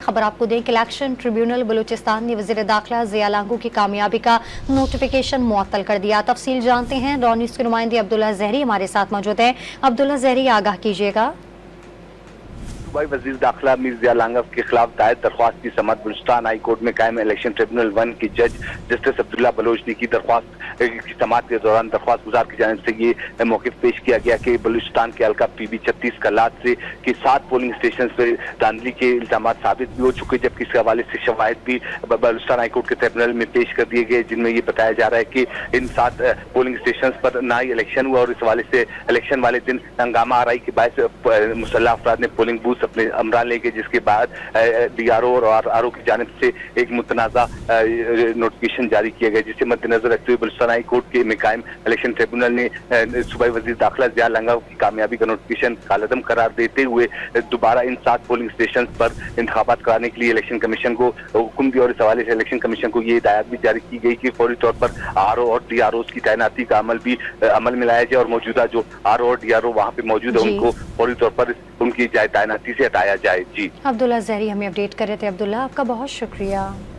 खबर आपको दें कि इलेक्शन ट्रिब्यूनल बलूचिस्तान ने वज़ीर दाखिला ज़िया लांगू की कामयाबी का नोटिफिकेशन मुअत्तल कर दिया। तफसील जानते हैं, रॉ न्यूज़ के नुमाइंदे अब्दुल्ला ज़हरी हमारे साथ मौजूद हैं। अब्दुल्ला ज़हरी, आगाह कीजिएगा। सूबाई वजीर दाखिला मीर ज़िया लांगू के खिलाफ दायर दरख्वास्त की समाअत बलूचिस्तान हाई कोर्ट में कायम इलेक्शन ट्रिब्यूनल 1 की जज जस्टिस अब्दुल्ला बलोच ने की। दरख्वास्त की समाअत के दौरान दरख्वास्त गुजार की जानिब से ये मौक़िफ़ पेश किया गया कि बलूचिस्तान के हल्का PB 36 कलात से कि 7 पोलिंग स्टेशन पर धांधली के इल्जाम साबित भी हो चुके, जबकि इस हवाले से शवाहिद भी बलूचिस्तान हाई कोर्ट के ट्रिब्यूनल में पेश कर दिए गए, जिनमें ये बताया जा रहा है कि इन 7 पोलिंग स्टेशन पर ना ही इलेक्शन हुआ और इस हवाले से इलेक्शन वाले दिन हंगामा आराई के बायस मुसल्लह अफराद ने पोलिंग बूथ अपने अमरान ले गए, जिसके बाद DRO और RO की जानिब से एक मुतनाज़ा नोटिफिकेशन जारी किया गया, जिसे मद्देनजर रखते हुए बलूचिस्तान हाई कोर्ट के में कायम इलेक्शन ट्रिब्यूनल ने सूबाई वजीर दाखिला ज़िया लांगू की कामयाबी का नोटिफिकेशन कालअदम करार देते हुए दोबारा इन 7 पोलिंग स्टेशन पर इंतखाबात कराने के लिए इलेक्शन कमीशन को हुक्म दिया। और इस हवाले से इलेक्शन कमीशन को ये हिदायत भी जारी की गई कि फौरी तौर पर RO और DROs की तैनाती का अमल में लाया जाए और मौजूदा जो RO और DRO वहाँ पे मौजूद है उनको फौरी तौर पर उनकी तैनाती से हटाया जाए। जी, अब्दुल्ला ज़हरी हमें अपडेट कर रहे थे। अब्दुल्ला, आपका बहुत शुक्रिया।